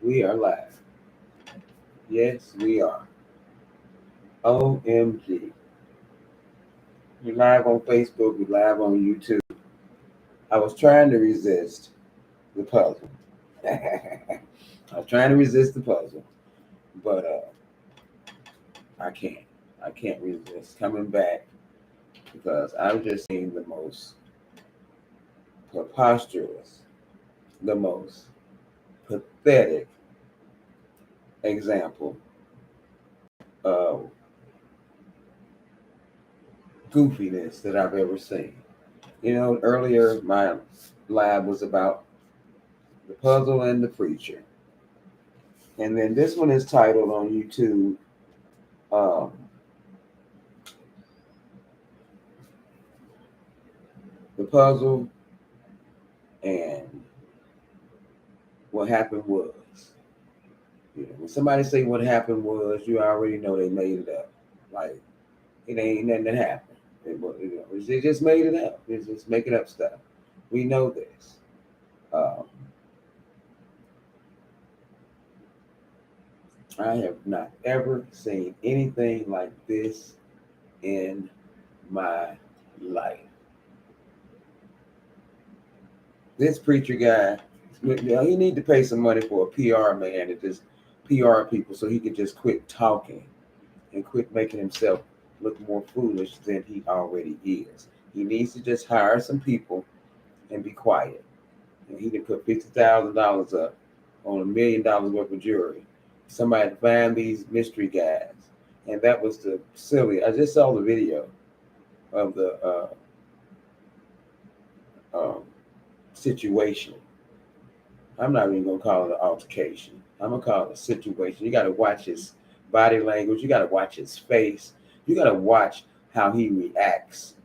We are live. Yes, we are. OMG. We're live on Facebook. We're live on YouTube. I was trying to resist the puzzle. I was trying to resist the puzzle, but I can't. I can't resist coming back because I've just seen the most preposterous, the most pathetic example of goofiness that I've ever seen. Earlier my lab was about the puzzle and the preacher. And then this one is titled on YouTube, um, The Puzzle and What Happened Was. When somebody say what happened was, you already know they made it up. Like, it ain't nothing that happened. They just made it up. It's just making up stuff. We know this. Um, I have not ever seen anything like this in my life. This preacher guy, he need to pay some money for a PR man to just PR people so he could just quit talking and quit making himself look more foolish than he already is. He needs to just hire some people and be quiet. And he can put $50,000 up on $1 million worth of jewelry. Somebody find these mystery guys. And that was the silly. I just saw the video of the um, situation. I'm not even gonna call it an altercation. I'm gonna call it a situation. You gotta watch his body language, you gotta watch his face, you gotta watch how he reacts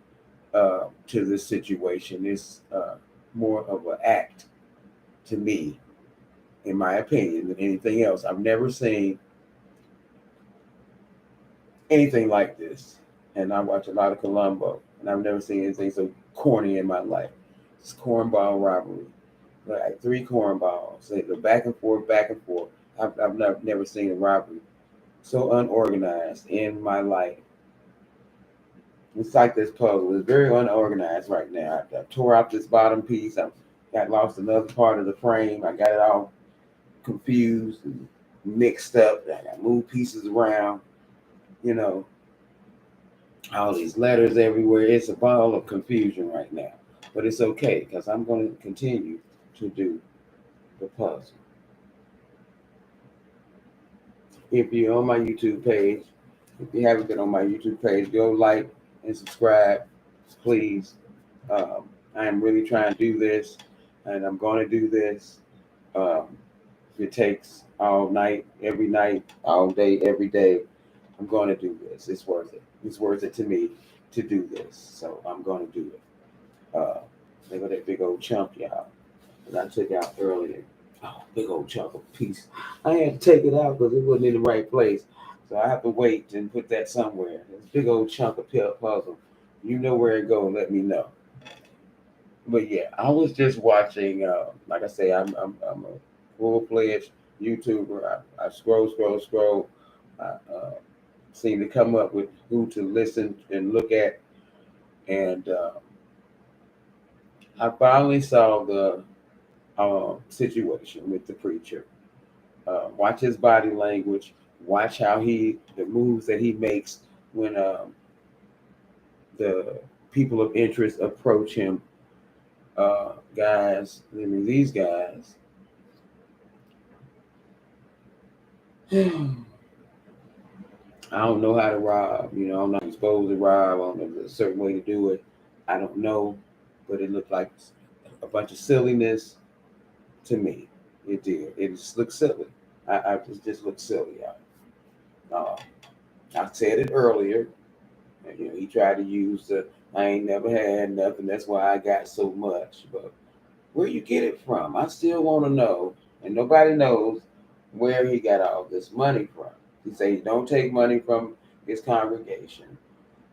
to this situation. It's more of an act to me, in my opinion, than anything else. I've never seen anything like this. And I watch a lot of Columbo, and I've never seen anything so corny in my life. It's cornball robbery. Like 3 cornballs. They go back and forth, back and forth. I've never seen a robbery so unorganized in my life. It's like this puzzle. It's very unorganized right now. I tore out this bottom piece. I got lost another part of the frame. I got it all confused and mixed up. I moved pieces around. You know, all these letters everywhere. It's a ball of confusion right now. But it's okay because I'm going to continue to do the puzzle. If you're on my YouTube page, if you haven't been on my YouTube page, go like and subscribe, please. I am really trying to do this, and I'm going to do this. If it takes all night, every night, all day, every day, I'm going to do this. It's worth it. It's worth it to me to do this. So I'm going to do it. Look at that big old chunk, y'all, that I took out earlier. Oh, big old chunk of piece. I had to take it out because it wasn't in the right place. So I have to wait and put that somewhere. This big old chunk of puzzle. You know where it goes, let me know. But yeah, I was just watching, like I say, I'm a full-fledged YouTuber. I scroll. I seem to come up with who to listen and look at. And I finally saw the situation with the preacher. Watch his body language. Watch how the moves that he makes when the people of interest approach him. Guys, these guys. I don't know how to rob. I'm not supposed to rob. I don't know if there's a certain way to do it. I don't know, but it looked like a bunch of silliness to me. It did. It just looked silly. It just looked silly. I said it earlier. And, he tried to use the I ain't never had nothing. That's why I got so much. But where you get it from? I still want to know. And nobody knows where he got all this money from. He said he don't take money from his congregation.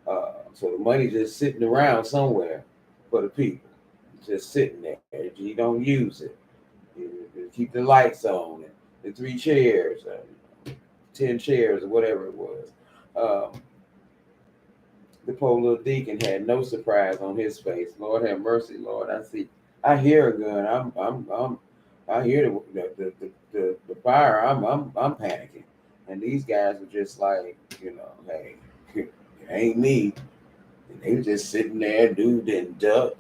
So the money just sitting around somewhere for the people. Just sitting there. He don't use it. He keep the lights on. the 3 chairs, 10 chairs, or whatever it was. The poor little deacon had no surprise on his face. Lord have mercy, Lord. I hear a gun. I hear the fire. I'm panicking, and these guys were just like, hey, it ain't me. And they were just sitting there. Dude didn't duck.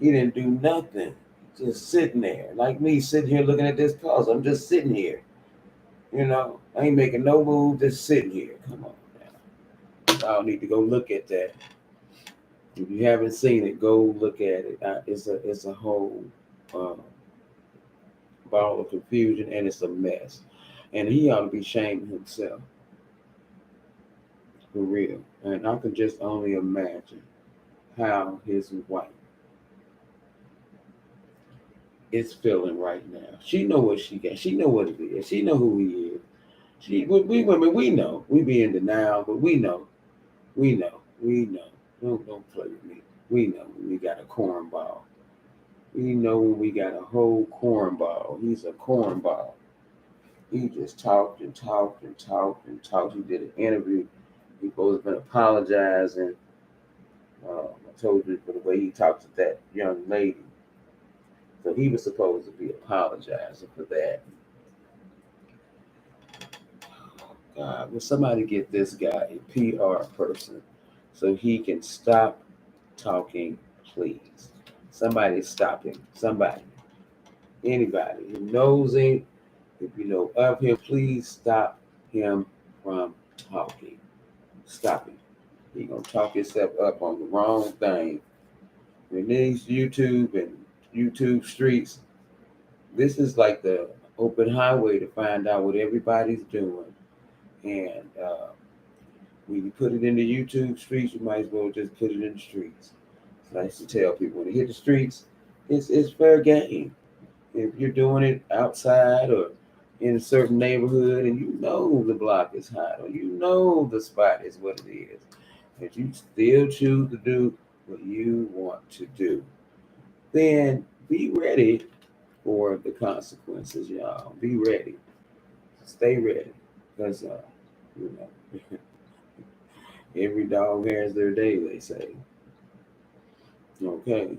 He didn't do nothing. Just sitting there, like me, sitting here looking at this puzzle. I'm just sitting here. I ain't making no move. Just sitting here. Come on now. I'll need to go look at that. If you haven't seen it, go look at it. It's a whole uh, ball of confusion, and it's a mess. And he ought to be shaming himself for real. And I can just only imagine how his wife is feeling right now. She know what she got. She know what it is. She know who he is. We women, we know. We be in denial, but we know. We know. We know. Don't play with me. We know when we got a cornball. We know when we got a whole cornball. He's a cornball. He just talked and talked and talked and talked. He did an interview. He supposed to been apologizing. I told you for the way he talked to that young lady. So he was supposed to be apologizing for that. God, will somebody get this guy a PR person so he can stop talking, please? Somebody stop him. Somebody. Anybody who knows him, if you know of him, please stop him from talking. Stop him. He gonna talk himself up on the wrong thing. In these YouTube and YouTube streets, this is like the open highway to find out what everybody's doing. And when you put it in the YouTube streets, you might as well just put it in the streets. So I used to tell people when you hit the streets, it's fair game. If you're doing it outside or in a certain neighborhood and you know the block is hot or you know the spot is what it is, but you still choose to do what you want to do, then be ready for the consequences, y'all. Be ready. Stay ready. Because, you know, every dog has their day, they say. Okay.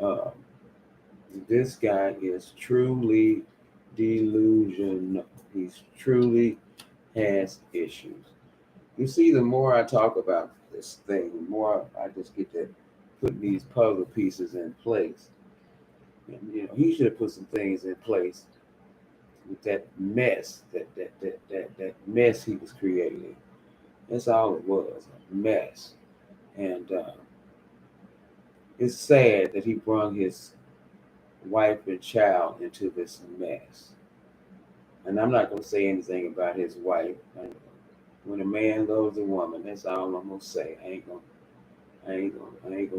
Uh, this guy is truly delusional. He's truly has issues. You see, the more I talk about this thing, the more I just get to put these puzzle pieces in place. And, he should have put some things in place with that mess, that mess he was creating. That's all it was, a mess. And it's sad that he brought his wife and child into this mess. And I'm not going to say anything about his wife. When a man loves a woman, that's all I'm gonna say. I ain't gonna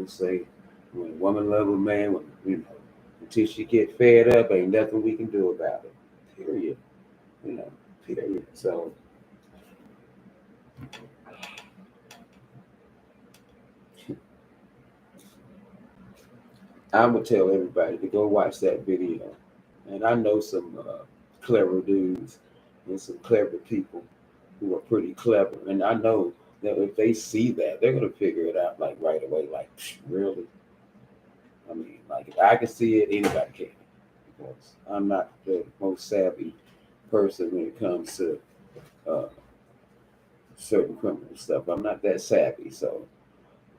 say when a woman loves a man. Until she get fed up, ain't nothing we can do about it. Period. Period. So I would tell everybody to go watch that video. And I know some clever dudes and some clever people who are pretty clever. And I know that if they see that, they're going to figure it out like right away. Like, really? I mean, like if I can see it, anybody can. Because I'm not the most savvy person when it comes to uh, certain criminal stuff. I'm not that savvy. So,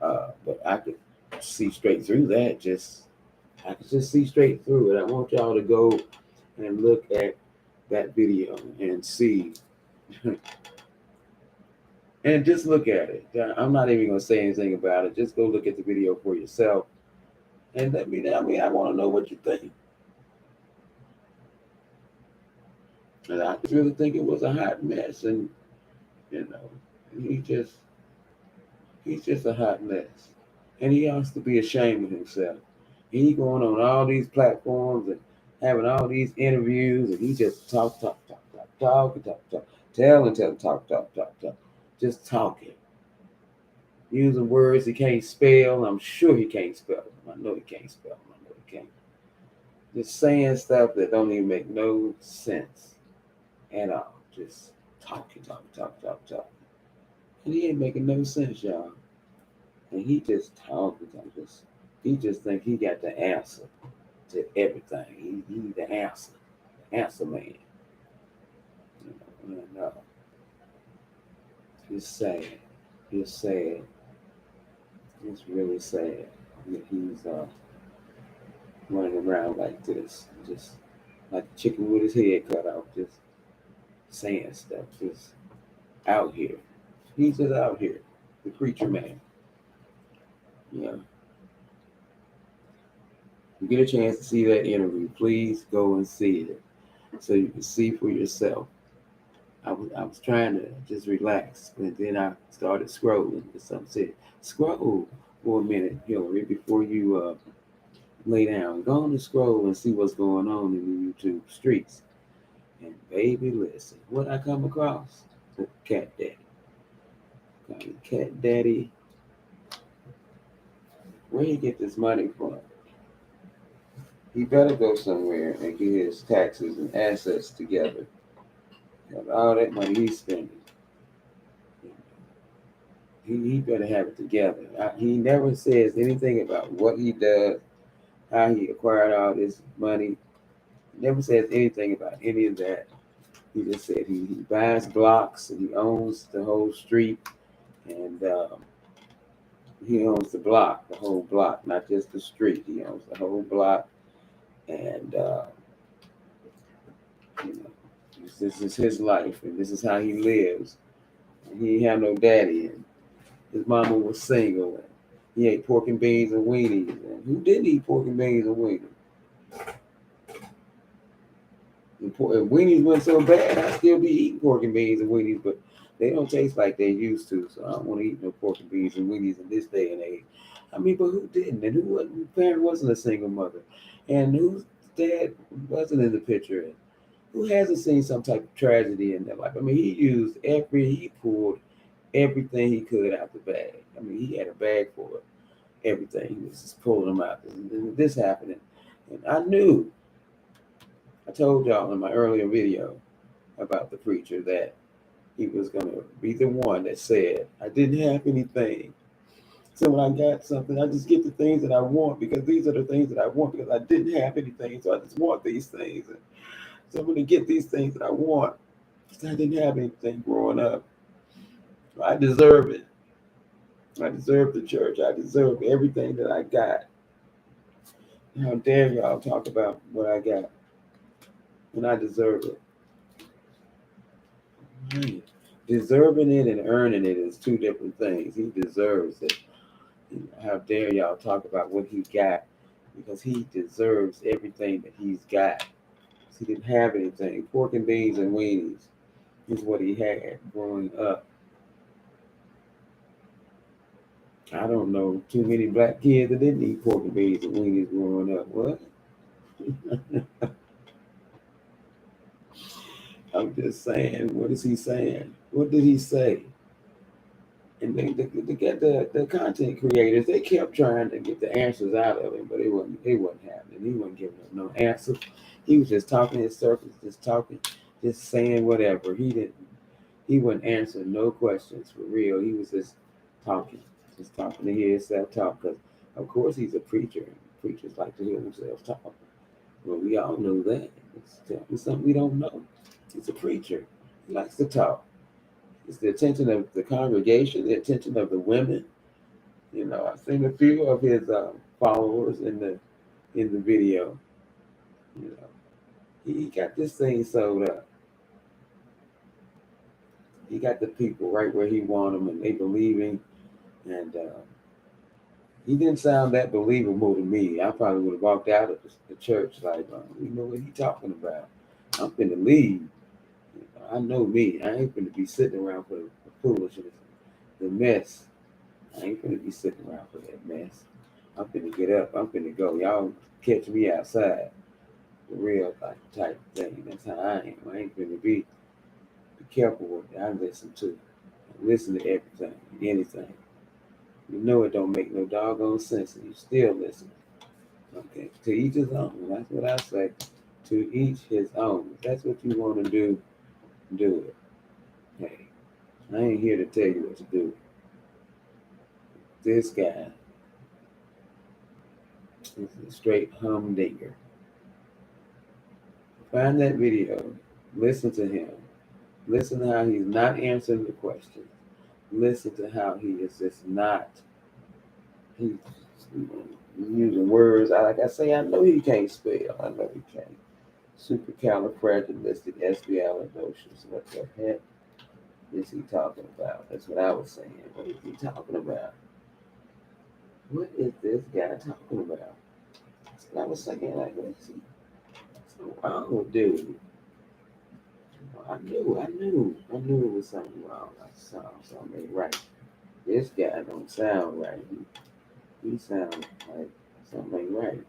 but I could see straight through that. I could just see straight through it. I want y'all to go and look at that video and see. And just look at it. I'm not even going to say anything about it. Just go look at the video for yourself. And let me, I want to know what you think. And I just really think it was a hot mess. And, he's just a hot mess. And he has to be ashamed of himself. He going on all these platforms and having all these interviews, and he just talk, tell, just talking, using words he can't spell. I'm sure he can't spell them. I know he can't spell them. I know he can't. Just saying stuff that don't even make no sense. at all. Just talking. And he ain't making no sense, y'all. And he just talking. He just think he got the answer to everything. He the answer man. And it's sad. It's sad. It's really sad that he's running around like this, just like a chicken with his head cut off, just saying stuff, just out here. He's just out here, the preacher man. Yeah. You get a chance to see that interview, please go and see it so you can see for yourself. I was trying to just relax, and then I started scrolling. And something said, scroll for a minute, Hillary, before you lay down. Go on and scroll and see what's going on in the YouTube streets. And baby, listen, what I come across? The cat daddy. Cat daddy, where he get this money from? He better go somewhere and get his taxes and assets together. All that money he's spending, he better have it together. He never says anything about what he does, how he acquired all this money. He never says anything about any of that. He just said he buys blocks and he owns the whole street, and he owns the block, the whole block, not just the street. He owns the whole block, and you know, this is his life, and this is how he lives. And he ain't have no daddy, and his mama was single, and he ate pork and beans and weenies. And who didn't eat pork and beans and weenies? And weenies went so bad, I still be eating pork and beans and weenies, but they don't taste like they used to. So I don't want to eat no pork and beans and weenies in this day and age. I mean, but who didn't? And whose parent wasn't a single mother? And whose dad wasn't in the picture? And who hasn't seen some type of tragedy in their life? I mean, he pulled everything he could out the bag. I mean, he had a bag for it, everything. He was just pulling them out. This happening. And I told y'all in my earlier video about the preacher that he was going to be the one that said, I didn't have anything. So when I got something, I just get the things that I want because these are the things that I want because I didn't have anything. So I just want these things. And so I'm going to get these things that I want because I didn't have anything growing up. I deserve it. I deserve the church. I deserve everything that I got. How dare y'all talk about what I got when I deserve it? Right. Deserving it and earning it is two different things. He deserves it. How dare y'all talk about what he got because he deserves everything that he's got. He didn't have anything. Pork and beans and weenies is what he had growing up. I don't know too many black kids that didn't eat pork and beans and weenies growing up. What? I'm just saying. What is he saying? What did he say? And the content creators, they kept trying to get the answers out of him, but it wasn't happening. He wasn't giving them no answers. He was just talking in circles, just talking, just saying whatever. He wouldn't answer no questions for real. He was just talking to hear himself talk. Because of course he's a preacher. Preachers like to hear themselves talk. Well, we all know that. It's something we don't know. He's a preacher. He likes to talk. It's the attention of the congregation, the attention of the women. I've seen a few of his followers in the video. He got this thing sold up. He got the people right where he wanted them, and they believing. And he didn't sound that believable to me. I probably would have walked out of the church like, you know what he talking about? I'm finna leave. I know me. I ain't finna be sitting around for the foolishness, the mess. I ain't finna be sitting around for that mess. I'm finna get up. I'm finna go. Y'all catch me outside. The real type thing. That's how I am. I ain't finna be careful what I listen to. I listen to everything, anything. You know it don't make no doggone sense, and you still listen. Okay, to each his own. That's what I say. To each his own. If that's what you want to do, do it. Hey, I ain't here to tell you what to do. This guy is a straight humdinger. Find that video. Listen to him. Listen to how he's not answering the questions. Listen to how he is just not. He's using words. Like I say, I know he can't spell. I know he can't. Supercalifragilisticexpialidocious. What the heck is he talking about? That's what I was saying. What is he talking about? What is this guy talking about? That's what I was saying. Like, what is he? What's wrong with dude? I knew it was something wrong. I saw something ain't right. This guy don't sound right. He sounds like something ain't right.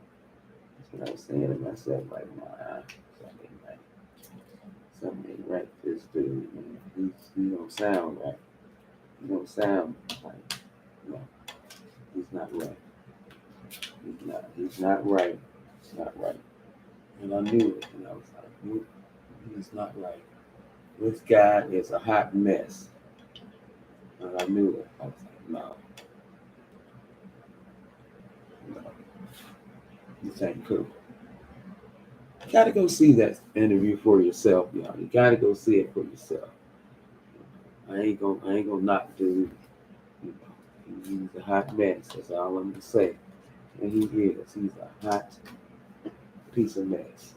That's what I was saying to myself. Like, nah, something ain't right. Something ain't right. This dude, man. He don't sound right. He don't sound like, no, he's not right. He's not right. He's not right. And I knew it. And I was like, nope, he's not right. This guy is a hot mess. And I knew it. I was like, no, this ain't cool. You gotta go see that interview for yourself, y'all. You gotta go see it for yourself. I ain't gonna knock dude. You know, he's a hot mess. That's all I'm gonna say. And he is. He's a hot piece of mess.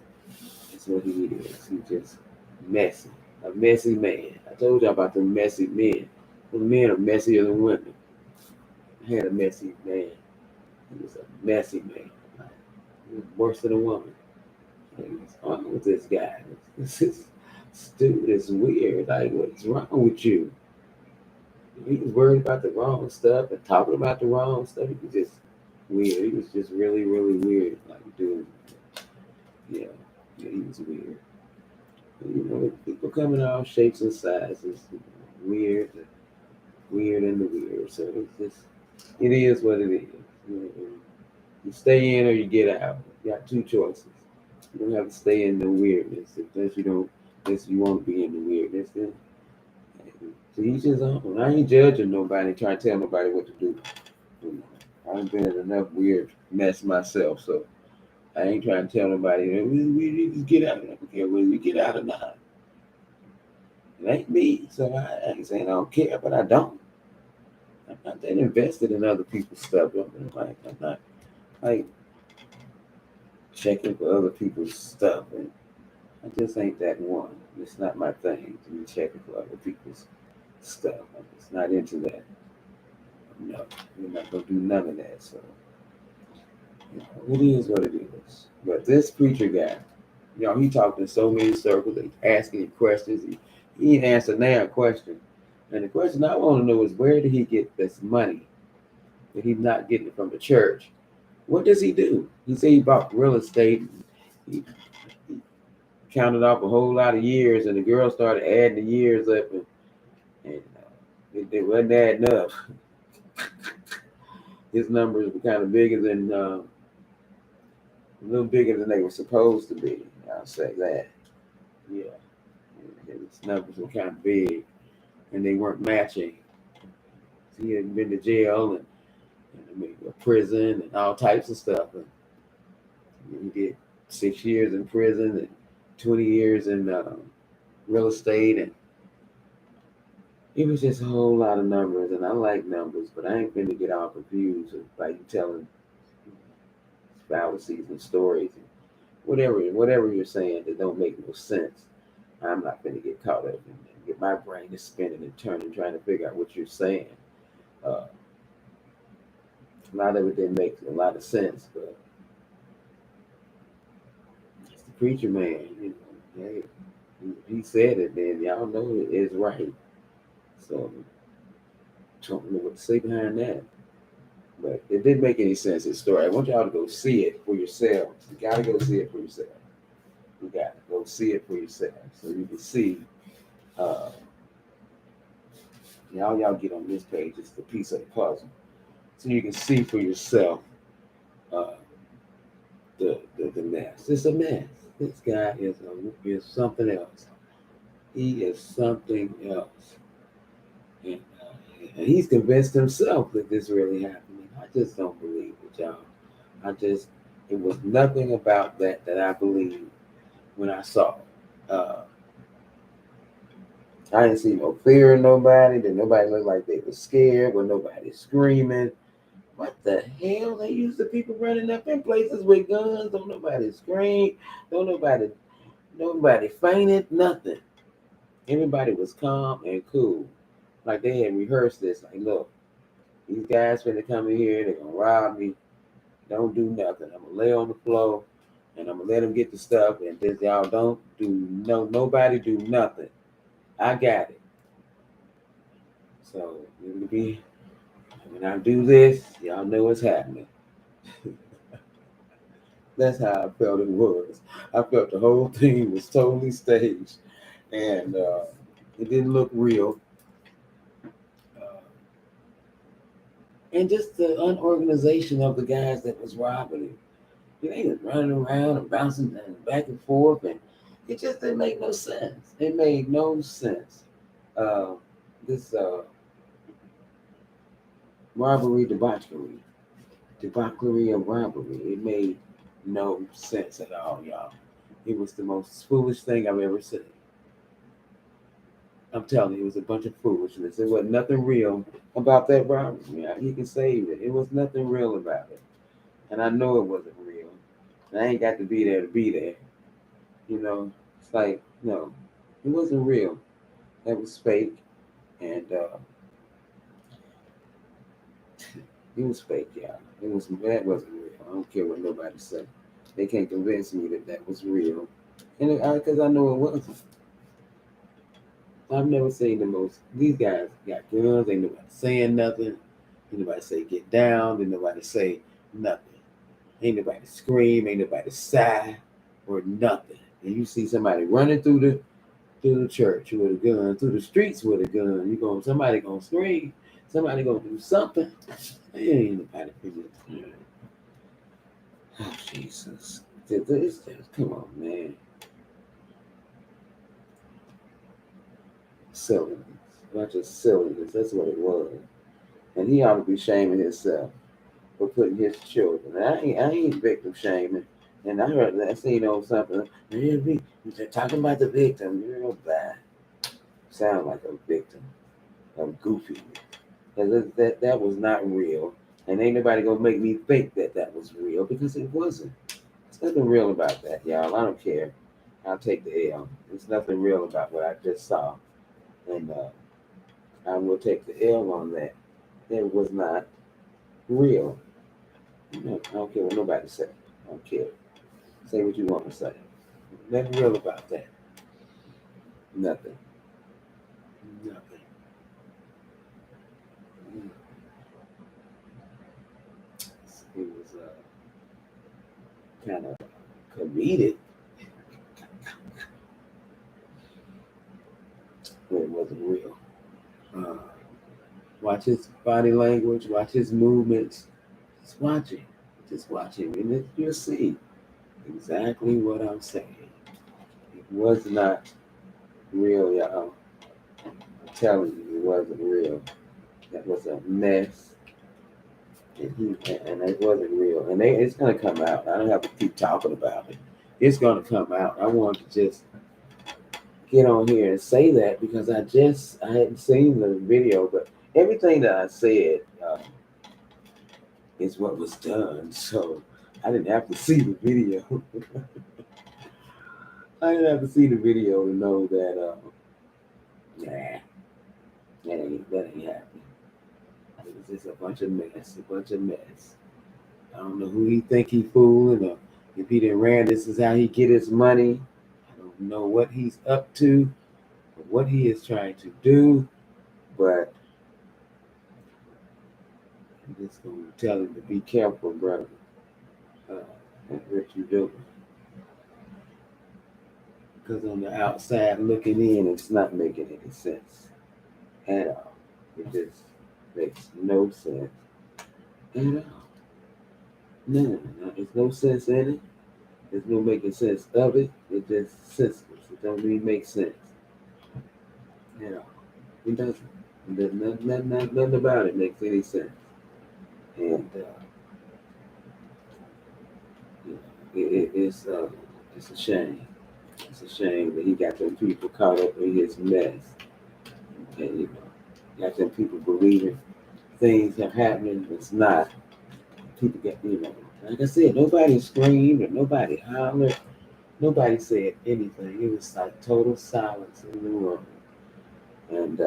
That's what he is. He's just messy. A messy man. I told you about the messy men. The men are messier than women. I had a messy man. He was a messy man. He was worse than a woman. What's wrong with this guy? This dude is weird. Like, what's wrong with you? He was worried about the wrong stuff and talking about the wrong stuff. He was just weird. He was just really, really weird. Like, dude, yeah, he was weird. You know, people come in all shapes and sizes. Weird, weird, and the weird. So it's just, it is what it is. You stay in or you get out. You got two choices. You don't have to stay in the weirdness unless you want to be in the weirdness. Then so each his own. I ain't judging nobody, trying to tell nobody what to do. You know, I've been in enough weird mess myself, so I ain't trying to tell nobody. We need to get out of it. Okay, whether we get out or not. It ain't me, so I ain't saying I don't care, but I don't. I'm not that invested in other people's stuff. I'm not like checking for other people's stuff, and I just ain't that one. It's not my thing to be checking for other people's stuff. I'm just not into that. No, we're not gonna do none of that. So you know, it is what it is. But this preacher guy, you know, he talked in so many circles, he asking questions. He ain't answered now a question. And the question I want to know is, where did he get this money that he's not getting it from the church? What does he do? He said he bought real estate. He counted off a whole lot of years, and the girl started adding the years up, and they wasn't adding up. His numbers were kind of bigger than a little bigger than they were supposed to be. I'll say that. Yeah, his numbers were kind of big, and they weren't matching. He had been to jail and prison and all types of stuff. And he did 6 years in prison and 20 years in real estate, and it was just a whole lot of numbers. And I like numbers, but I ain't finna get all confused by you telling fallacies and stories and whatever you're saying that don't make no sense. I'm not finna get caught up and get my brain is spinning and turning trying to figure out what you're saying. A lot of it didn't make a lot of sense, but it's the preacher man. You know, hey, he said it, then y'all know it is right. So I don't know what to say behind that. But it didn't make any sense, his story. I want y'all to go see it for yourselves. You gotta go see it for yourself. You gotta go see it for yourself. So you can see uh y'all get on this page, it's the piece of the puzzle. So you can see for yourself uh the mess. It's a mess. This guy is something else. He is something else. And he's convinced himself that this really happening. I just don't believe it, y'all. It was nothing about that I believed when I saw it. I didn't see no fear in nobody. Did nobody look like they were scared? Was nobody screaming? What the hell? They used to people running up in places with guns. Don't nobody scream. Don't nobody fainted. Nothing. Everybody was calm and cool. Like they had rehearsed this. Like, look, these guys finna come in here. They're gonna rob me. Don't do nothing. I'm gonna lay on the floor and I'm gonna let them get the stuff. And just y'all don't do nobody do nothing. I got it. So it'll be when I do this, y'all know what's happening. That's how I felt it was. I felt the whole thing was totally staged, and it didn't look real. Uh, and just the unorganization of the guys that was robbing him. They was running around and bouncing and back and forth, and it just didn't make no sense. It made no sense. Uh, this robbery debauchery of robbery. It made no sense at all, y'all. It was the most foolish thing I've ever seen. I'm telling you, it was a bunch of foolishness. There was nothing real about that robbery. Yeah, he can save it. It was nothing real about it. And I know it wasn't real. And I ain't got to be there to be there. You know, it's like, no, it wasn't real. That was fake. And it was fake, y'all. That wasn't real. I don't care what nobody say. They can't convince me that was real. And because I know it wasn't. I've never seen the most. These guys got guns. Ain't nobody saying nothing. Ain't nobody say get down. Ain't nobody say nothing. Ain't nobody scream. Ain't nobody sigh or nothing. And you see somebody running through the church with a gun, through the streets with a gun. Somebody gonna scream. Somebody gonna do something. Ain't nobody figure. Oh Jesus! Come on, man. Silliness. Bunch of silliness. That's what it was. And he ought to be shaming himself for putting his children. I ain't victim shaming. And I seen on something. They're talking about the victim. You're bad. Sound like a victim of goofy. Because that was not real. And ain't nobody gonna make me think that was real because it wasn't. There's nothing real about that, y'all. I don't care. I'll take the L. There's nothing real about what I just saw. And I will take the L on that. It was not real. No, I don't care what nobody say. I don't care. Say what you want to say. Nothing real about that. Nothing. Nothing. It was kind of comedic, but it wasn't real. Uh, watch his body language. Watch his movements. Just watch him. Just watch him, and you'll see exactly what I'm saying. It was not real, y'all. I'm telling you, it wasn't real. That was a mess. And it wasn't real. And it's gonna come out. I don't have to keep talking about it. It's gonna come out. I wanted to just get on here and say that because I hadn't seen the video, but everything that I said is what was done. So I didn't have to see the video. I didn't have to see the video to know that nah, that ain't happening. It was just a bunch of mess. I don't know who he think he fooling or if he done ran, this is how he get his money. I don't know what he's up to or what he is trying to do, but I'm just going to tell him to be careful, brother. What you doing. Because on the outside looking in, it's not making any sense at all. It just makes no sense at all. No, there's no sense in it. There's no making sense of it. It's just senseless. It don't really make sense. You know, it doesn't. Nothing about it makes any sense. And you know, it's a shame. It's a shame that he got them people caught up in his mess, and got them people believing things are happening that's not. People get, like I said, nobody screamed or nobody hollered. Nobody said anything. It was like total silence in the room. And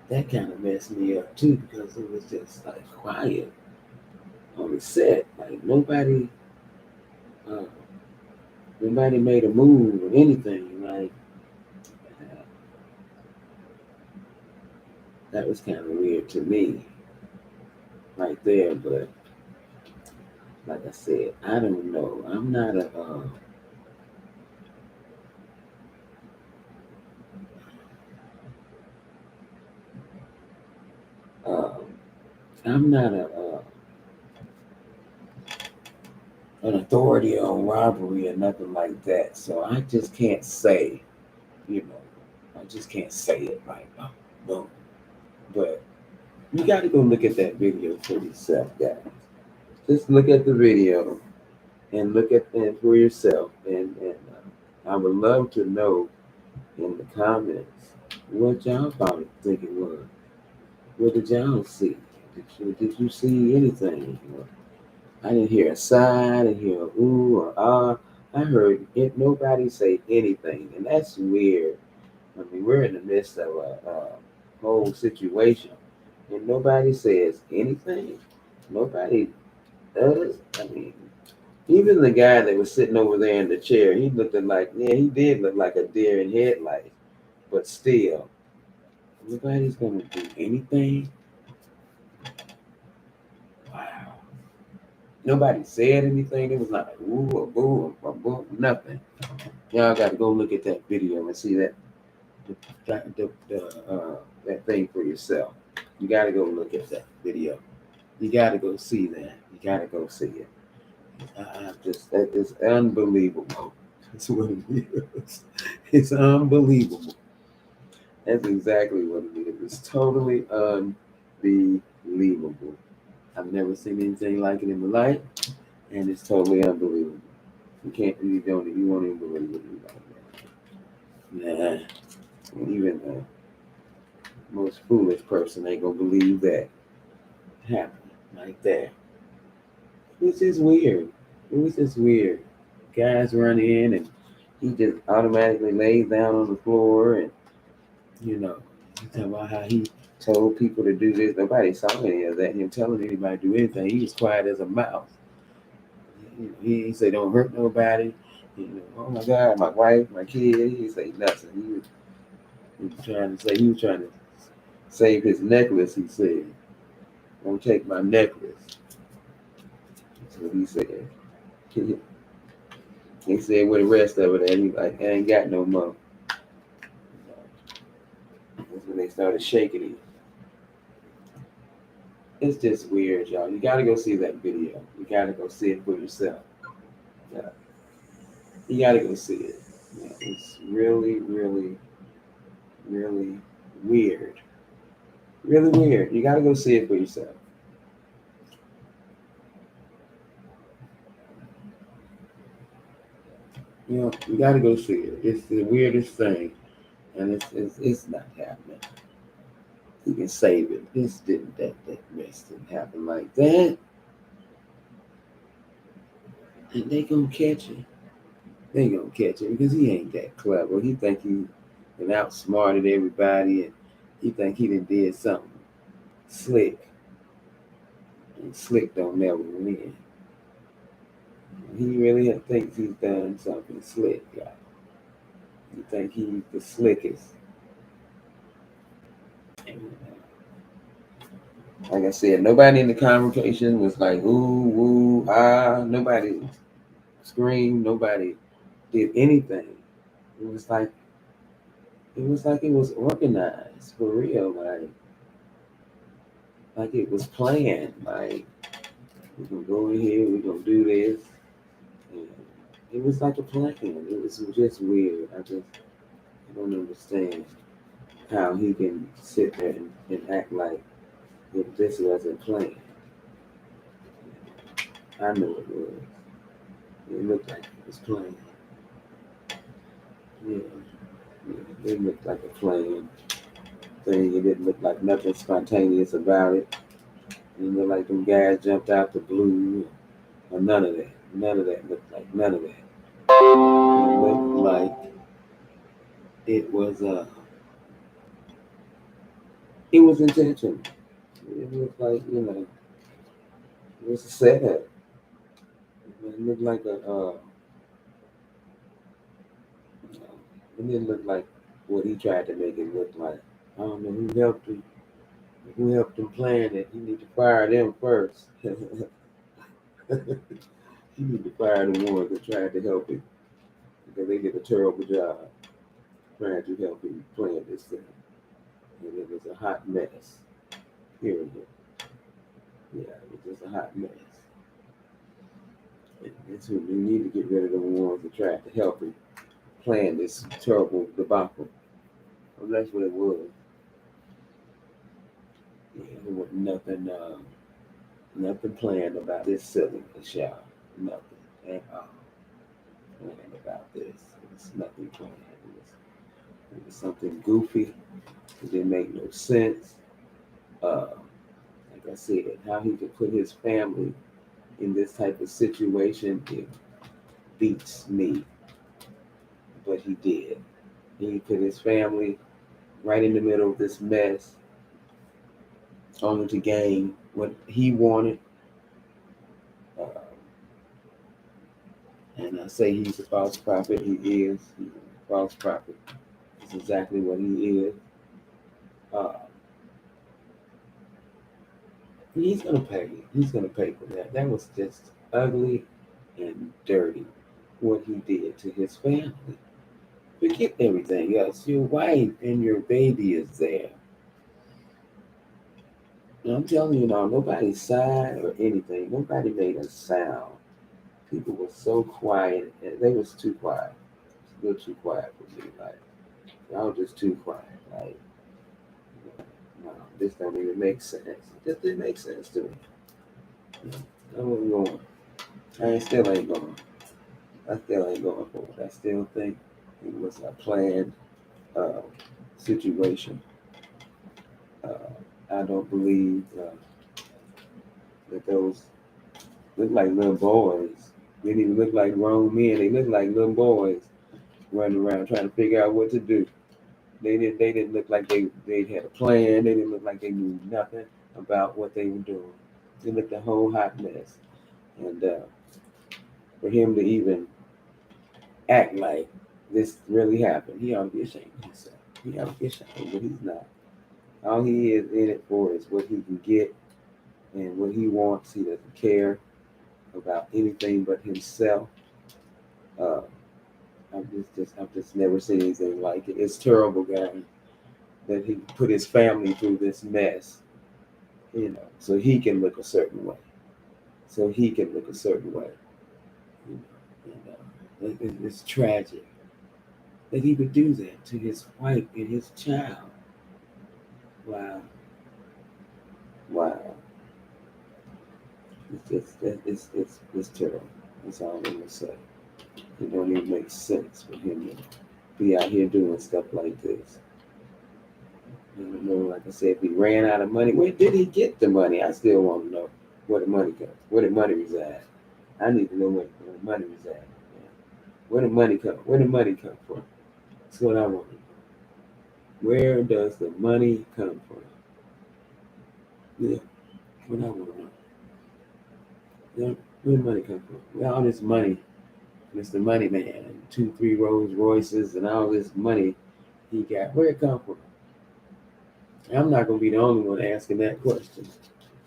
that kind of messed me up too because it was just like quiet on the set. Like uh, nobody made a move or anything. Like uh, that was kind of weird to me right there. But like I said, I don't know. Uh, I'm not an authority on robbery or nothing like that. So I just can't say, you know, I just can't say it like, oh, no. But you got to go look at that video for yourself, guys. Just look at the video and look at it for yourself. And I would love to know in the comments what y'all think it was. What did y'all see? Did you see anything? I didn't hear a sigh, I didn't hear a ooh or ah. I heard it, nobody say anything, and that's weird. I mean, we're in the midst of a whole situation, and nobody says anything. Nobody does. I mean, even the guy that was sitting over there in the chair, he looked like, yeah, he did look like a deer in headlights, but still, nobody's gonna do anything. Wow. Nobody said anything. It was not like ooh or boo or boo, nothing. Y'all got to go look at that video and see that thing for yourself. You got to go look at that video. You got to go see that. You got to go see it. That is unbelievable. That's what it is. It's unbelievable. That's exactly what it is. It's totally unbelievable. I've never seen anything like it in my life, and it's totally unbelievable. You won't even believe it. Nah, even the most foolish person ain't gonna believe that happened like that. It was just weird. It was just weird. Guys run in and he just automatically lays down on the floor and he talking about how he told people to do this. Nobody saw any of that. Him telling anybody to do anything. He was quiet as a mouse. He say don't hurt nobody. Oh my God, my wife, my kid. He say nothing. He was trying to save his necklace. He said, "Don't take my necklace." That's what he said. He said with the rest of it, and he like, I ain't got no more. That's when they started shaking him. It's just weird, y'all. You gotta go see that video. You gotta go see it for yourself. Yeah. You gotta go see it. Yeah, it's really, really, really weird. Really weird. You gotta go see it for yourself. You gotta go see it. It's the weirdest thing, and it's not happening. You can save it. That mess didn't happen like that, and they gonna catch it. They gonna catch him because he ain't that clever. He think he and outsmarted everybody, and he think he did something slick, and slick don't never win. He really thinks he's done something slick, y'all. He think he's the slickest. And, like I said, nobody in the conversation was like ooh, woo, ah. Nobody screamed. Nobody did anything. It was like it was organized for real, like it was planned. Like we're gonna go in here, we're gonna do this. It was like a plan. It was just weird. I don't understand how he can sit there and act like if this wasn't planned. I knew it was. It looked like it was planned. Yeah, yeah, it looked like a planned thing. It didn't look like nothing spontaneous about it. It didn't look like them guys jumped out the blue or none of that. None of that looked like none of that. It looked like it was it was intentional. It looked like, it was a setup. It looked like it didn't look like what he tried to make it look like. I don't know who helped him plan it. You need to fire them first. You need to fire the ones that tried to help him because they did a terrible job trying to help him plan this thing. And it was a hot mess. Period. Yeah, it was just a hot mess. And so we need to get rid of the ones that tried to help him plan this terrible debacle. Well, that's what it was. Yeah, there was nothing planned about this silliness, y'all. Nothing at all planned about this. It was nothing planned. It was something goofy. It didn't make no sense. Like I said, how he could put his family in this type of situation, it beats me. But he did. He put his family right in the middle of this mess, only to gain what he wanted. Uh, and I say he's a false prophet. He is. He's a false prophet. That's exactly what he is. Uh, he's gonna pay. He's gonna pay for that. That was just ugly and dirty. What he did to his family. Forget everything else. Your wife and your baby is there. And I'm telling you now, nobody sighed or anything. Nobody made a sound. People were so quiet. And they was too quiet. A little too quiet for me. Like, y'all was just too quiet. Like, no, this don't even make sense. It just didn't make sense to me. I wasn't going. Still ain't going. I still ain't going for it. I still think it was a planned uh, situation. Uh, I don't believe that those look like little boys. They didn't even look like grown men. They look like little boys running around trying to figure out what to do. They didn't look like they had a plan. They didn't look like they knew nothing about what they were doing. They looked a whole hot mess. And for him to even act like this really happened, he ought to be ashamed of himself. He ought to be ashamed, but he's not. All he is in it for is what he can get and what he wants. He doesn't care about anything but himself. Uh, I've just never seen anything like it. It's terrible, guy, that he put his family through this mess, so he can look a certain way. So he can look a certain way. You it's tragic that he would do that to his wife and his child. Wow, wow. It's terrible. That's all I'm gonna say. It don't even make sense for him to be out here doing stuff like this. I don't know, like I said, if he ran out of money, where did he get the money? I still want to know where the money comes. Where the money reside? I need to know where the money reside. Where the money come? Where the money come from? That's what I want to know. Where does the money come from? Yeah, what I want to know. Yeah, where the money come from? Where all this money, Mr. Money Man, and 2, 3 Rolls Royces, and all this money he got, where it come from? I'm not gonna be the only one asking that question.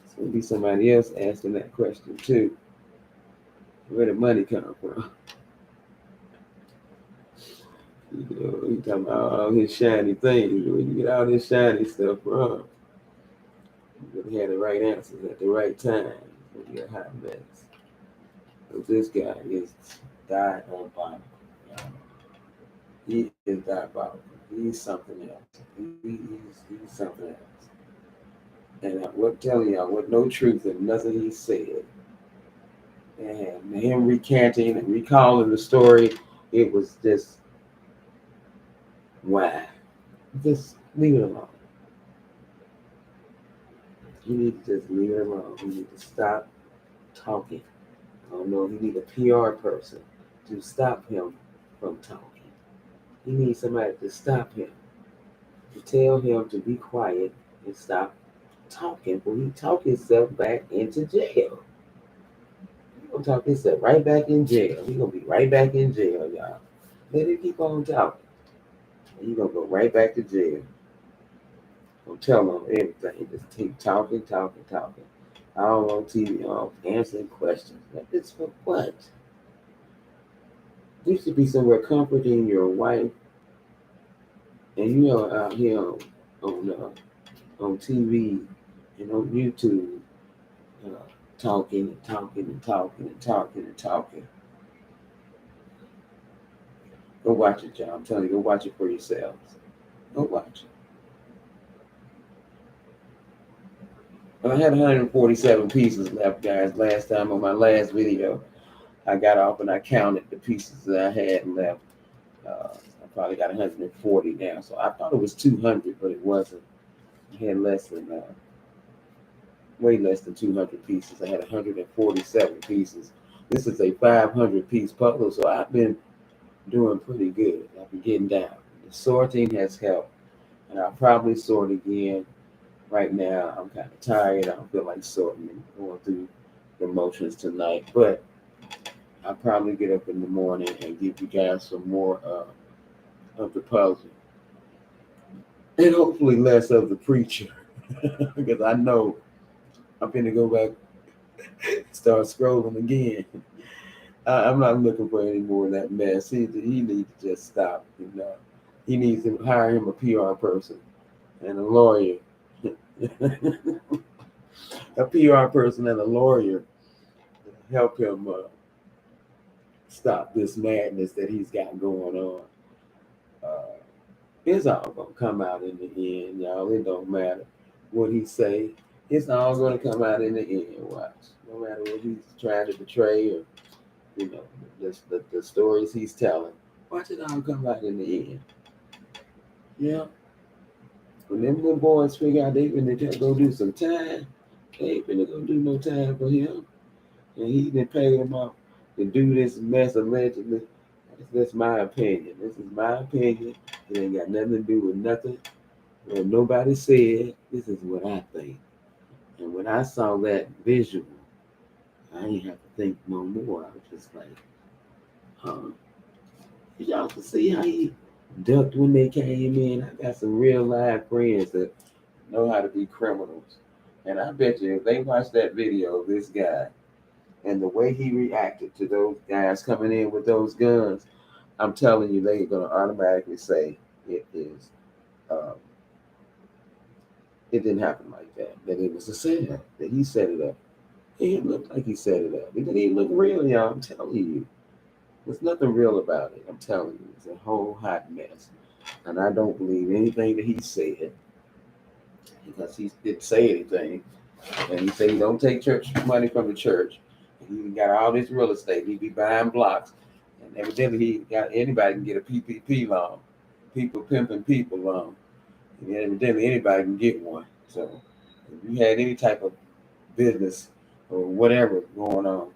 It's gonna be somebody else asking that question too. Where the money come from? He talking about all his shiny things. Where you get all this shiny stuff from? You had the right answers at the right time. It's gonna be a hot mess. But this guy is diabolical. He is diabolical. He's something else. He's something else. And I'm telling y'all, with no truth in nothing he said, and him recanting and recalling the story, it was just why. Just leave it alone. You need to just leave it alone. You need to stop talking. I don't know if you need a PR person to stop him from talking. He needs somebody to stop him, to tell him to be quiet and stop talking. When he talk himself back into jail. He gonna talk himself right back in jail. He gonna be right back in jail, y'all. Let him keep on talking. And you gonna go right back to jail. Don't tell them everything. Just keep talking, talking, talking. All on TV, all answering questions. Like this for what? You should be somewhere comforting your wife, and you are out here on TV and on YouTube, uh, talking and talking and talking and talking and talking. Go watch it, y'all. I'm telling you, go watch it for yourselves. Go watch it. I had 147 pieces left, guys. Last time on my last video, I got off and I counted the pieces that I had left. I probably got 140 now, so I thought it was 200, but it wasn't. I had way less than 200 pieces. I had 147 pieces. This is a 500 piece puzzle, so I've been doing pretty good. I've been getting down. The sorting has helped, and I'll probably sort again. Right now, I'm kind of tired. I don't feel like sorting and going through the motions tonight, but I'll probably get up in the morning and give you guys some more of the puzzle, and hopefully less of the preacher, because I know I'm going to go back, start scrolling again. I'm not looking for any more of that mess. He needs to just stop. He needs to hire him a PR person and a lawyer, a PR person and a lawyer to help him stop this madness that he's got going on. It's all gonna come out in the end, y'all. It don't matter what he say. It's all gonna come out in the end. Watch. No matter what he's trying to portray or the stories he's telling. Watch it all come out in the end. Yeah. When them little boys figure out they finna go do some time, they ain't finna go do no time for him. And he didn't pay him off to do this mess allegedly. That's my opinion. This is my opinion. It ain't got nothing to do with nothing. What nobody said. This is what I think. And when I saw that visual, I didn't have to think no more. I was just like, huh. Y'all can see how he ducked when they came in. I got some real live friends that know how to be criminals. And I bet you if they watch that video of this guy and the way he reacted to those guys coming in with those guns, I'm telling you, they're going to automatically say it is. It didn't happen like that. That it was a setup. That he set it up. It didn't look like he set it up. It didn't even look real, y'all. I'm telling you. There's nothing real about it. I'm telling you. It's a whole hot mess. And I don't believe anything that he said because he didn't say anything. And he said he don't take church money from the church. And he got all this real estate. He be buying blocks. And evidently he got anybody can get a PPP loan. People pimping people loan. And evidently anybody can get one. So if you had any type of business or whatever going on,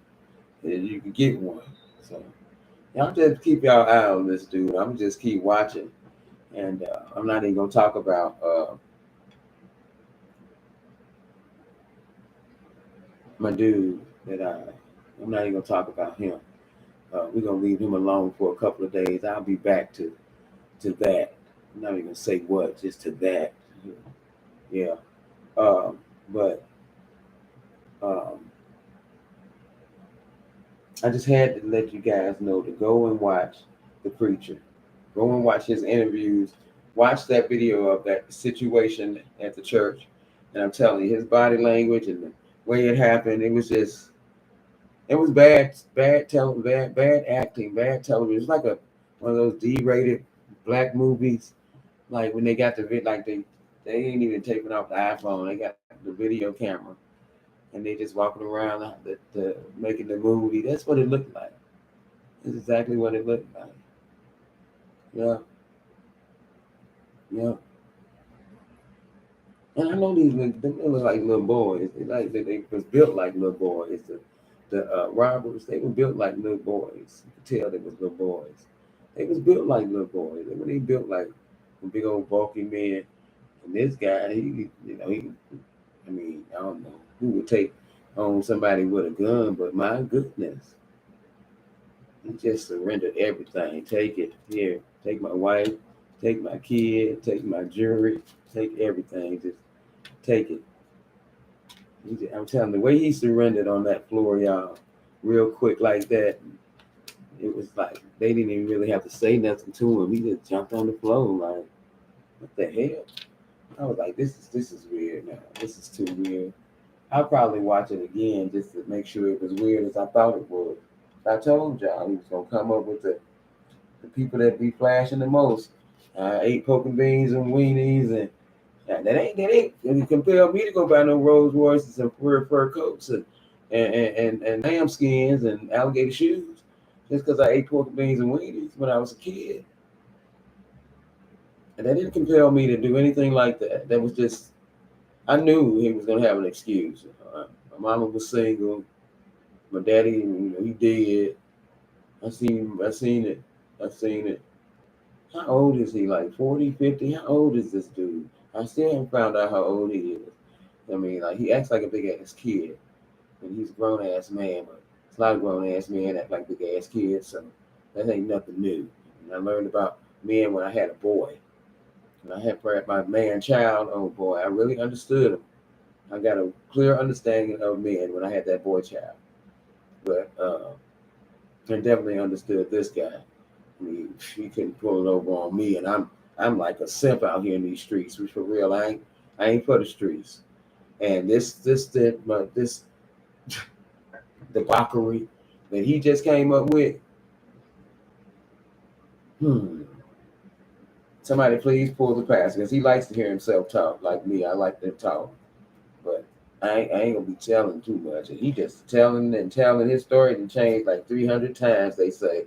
then you can get one. So y'all just keep y'all eye on this dude. I'm just keep watching. And I'm not even going to talk about my dude I'm not even going to talk about him. We're going to leave him alone for a couple of days. I'll be back to that. I'm not even going to say what, just to that. Yeah. But I just had to let you guys know to go and watch the preacher. Go and watch his interviews. Watch that video of that situation at the church. And I'm telling you, his body language and the way it happened, it was just It was bad acting, bad television. It's like one of those D-rated black movies. Like when they got they ain't even taping off the iPhone. They got the video camera, and they just walking around making the movie. That's what it looked like. That's exactly what it looked like. Yeah, yeah. And I know they look like little boys. They was built like little boys. The robbers, they were built like little boys. You could tell they was little boys. They was built like little boys. They built like big old bulky men. And this guy, I mean, I don't know who would take on somebody with a gun, but my goodness, he just surrendered everything. Take it here. Take my wife. Take my kid. Take my jewelry. Take everything. Just take it. I'm telling you, the way he surrendered on that floor, y'all, real quick like that, it was like they didn't even really have to say nothing to him. He just jumped on the floor like, what the hell? I was like, this is weird now. This is too weird. I'll probably watch it again just to make sure it was weird as I thought it was. I told y'all he was gonna come up with the people that be flashing the most. I ate poking beans and weenies that ain't compel me to go buy no Rolls Royces and fur coats and lamb skins and alligator shoes just because I ate pork beans and weenies when I was a kid. And that didn't compel me to do anything like that. That was just I knew he was gonna have an excuse. My mama was single. My daddy, he did. I seen it. I seen it. How old is he? Like 40, 50? How old is this dude? I still haven't found out how old he is. I mean, like he acts like a big ass kid, and he's a grown ass man, but it's a lot of grown ass men act like big ass kids, so that ain't nothing new. And I learned about men when I had a boy. When I had my man child, oh boy, I really understood him. I got a clear understanding of men when I had that boy child. But I definitely understood this guy. I mean, he couldn't pull it over on me, and I'm like a simp out here in these streets. Which for real, I ain't for the streets. And this debauchery that he just came up with. Hmm. Somebody please pull the past because he likes to hear himself talk like me. I like to talk, but I ain't gonna be telling too much. And he just telling and telling his story and changed like 300 times. They say,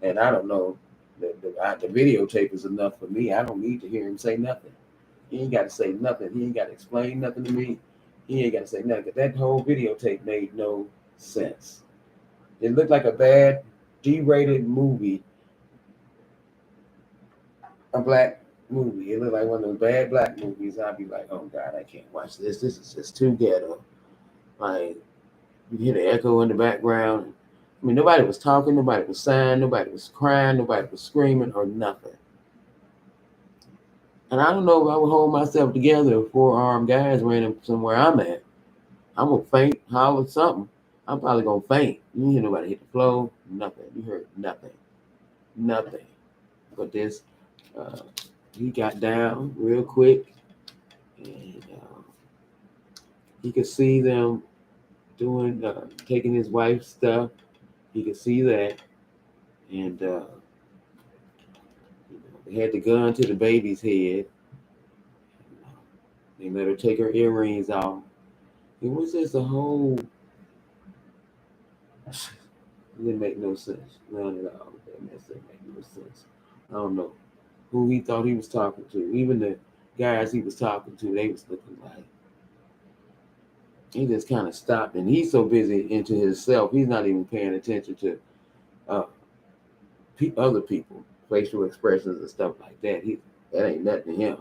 and I don't know. The videotape is enough for me. I don't need to hear him say nothing. He ain't got to say nothing. He ain't got to explain nothing to me. He ain't got to say nothing. 'Cause that whole videotape made no sense. It looked like a bad, D-rated movie, a black movie. It looked like one of those bad black movies. I'd be like, oh God, I can't watch this. This is just too ghetto. Like you hear the echo in the background. I mean, nobody was talking, nobody was sighing, nobody was crying, nobody was screaming or nothing. And I don't know if I would hold myself together if four armed guys ran up somewhere I'm at. I'm gonna faint, holler something. I'm probably gonna faint. You didn't hear nobody hit the floor, nothing. You heard nothing, nothing. But this, uh, he got down real quick, and he could see them taking his wife's stuff. He could see that, and they had the gun to the baby's head. They let her take her earrings off. It was just a whole. It didn't make no sense. None at all. That mess didn't make no sense. I don't know who he thought he was talking to. Even the guys he was talking to, they was looking like he just kind of stopped, and he's so busy into himself, he's not even paying attention to uh, other people, facial expressions and stuff like that. That ain't nothing to him.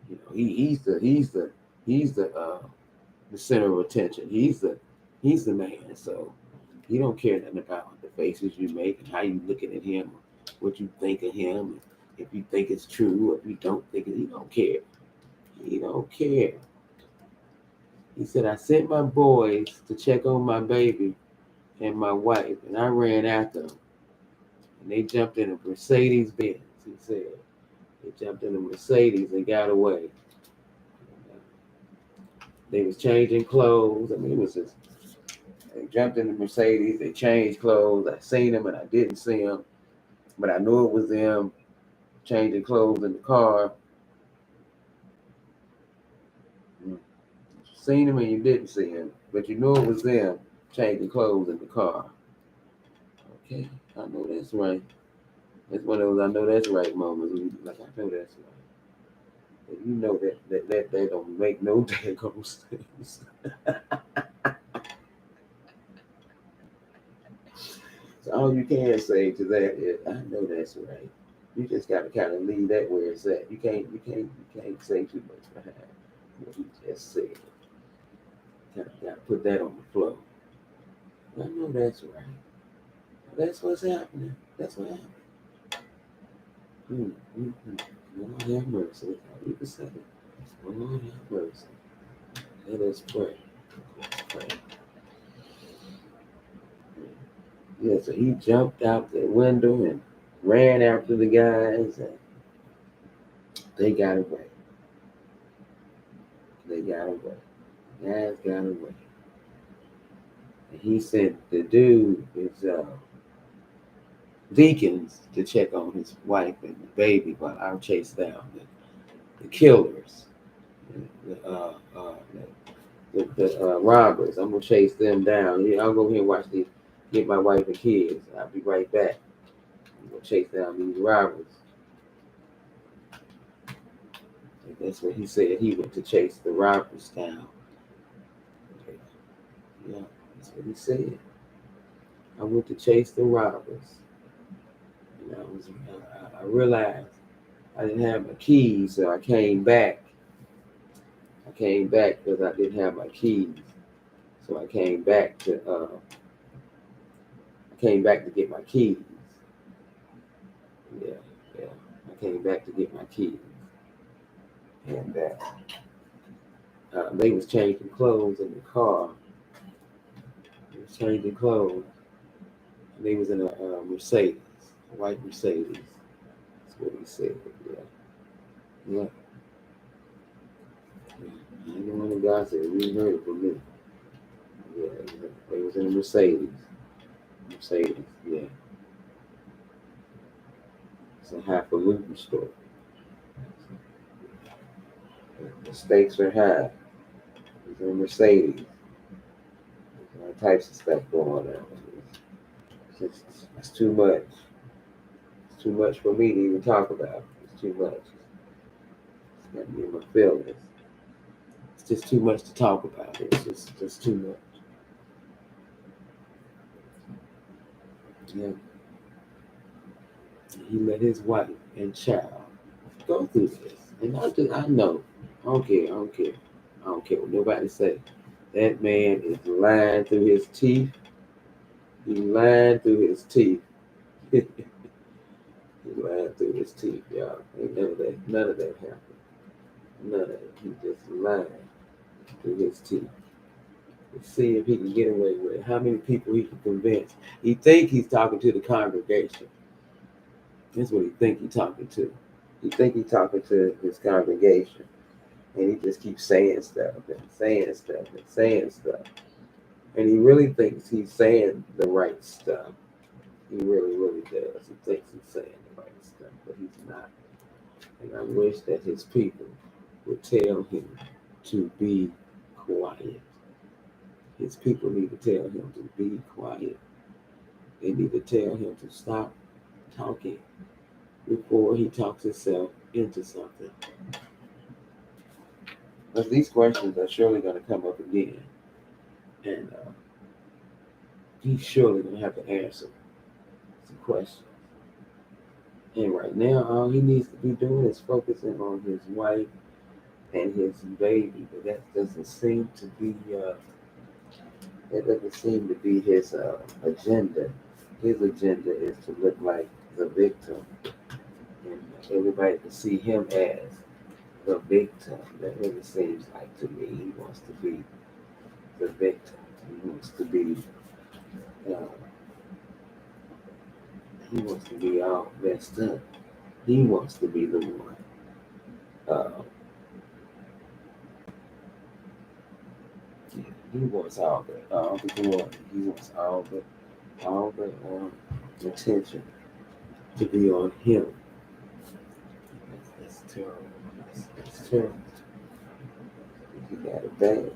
You know, he's the center of attention. He's the man. So he don't care nothing about the faces you make and how you looking at him, what you think of him, if you think it's true, or if you don't think it. He don't care. He don't care. He said, I sent my boys to check on my baby and my wife, and I ran after them. And they jumped in a Mercedes Benz, he said. They jumped in a Mercedes and got away. They was changing clothes. I mean, it was just, They jumped in the Mercedes. They changed clothes. I seen them and I didn't see them, but I knew it was them changing clothes in the car. Seen him and you didn't see him, but you knew it was them changing clothes in the car. Okay, I know that's right. It's one of those I know that's right moments. Like I know that's right. And you know that don't make no daggone sense. So all you can say to that is, I know that's right. You just gotta kind of leave that where it's at. You can't say too much behind what he just said. Kind of gotta put that on the floor. I know that's right. That's what's happening. That's what happened. Lord have mercy. All you can say. Lord have mercy. Let us pray. Let's pray. Yeah, so he jumped out the window and ran after the guys, and they got away. They got away. Guys got away. And he sent the dude, his deacons, to check on his wife and the baby while I chased down the killers, the robbers. I'm gonna chase them down. Yeah, I'll go here and get my wife and kids. I'll be right back. I'm gonna chase down these robbers. And that's what he said. He went to chase the robbers down. Yeah, that's what he said. I went to chase the robbers. And I realized I didn't have my keys, so I came back. I came back because I didn't have my keys. So I came back to get my keys. Yeah, yeah. I came back to get my keys. And they was changing clothes in the car. They was changing clothes. And they was in a Mercedes, a white Mercedes. That's what he said. Yeah. Yeah. I know one of the guys said, we heard it from me. Yeah, they was in a Mercedes. Mercedes, yeah. It's a highfalutin store. The stakes are high. It's in a Mercedes. There's all types of stuff going on. It's too much. It's too much for me to even talk about. It's too much. It's got me in my feelings. It's just too much to talk about. It's just too much. Yeah. He let his wife and child go through this. And I know. I don't care. I don't care. I don't care what nobody say. That man is lying through his teeth. He lying through his teeth. He lying through his teeth, y'all. Ain't none of that happened. None of it. He just lying through his teeth. Let's see if he can get away with it. How many people he can convince. He think he's talking to the congregation. That's what he think he's talking to. He think he's talking to his congregation. And he just keeps saying stuff and saying stuff and saying stuff. And he really thinks he's saying the right stuff. He really, really does. He thinks he's saying the right stuff, but he's not. And I wish that his people would tell him to be quiet. His people need to tell him to be quiet. They need to tell him to stop talking before he talks himself into something. Because these questions are surely going to come up again. And he's surely going to have to answer some questions. And right now, all he needs to be doing is focusing on his wife and his baby. But that doesn't seem to be his agenda. His agenda is to look like the victim, and everybody can see him as the victim. That really seems like to me he wants to be the victim. He wants to be. He wants to be all messed up. He wants to be the one. He wants all the glory. He wants all the attention to be on him. That's terrible. That's terrible. He got it bad.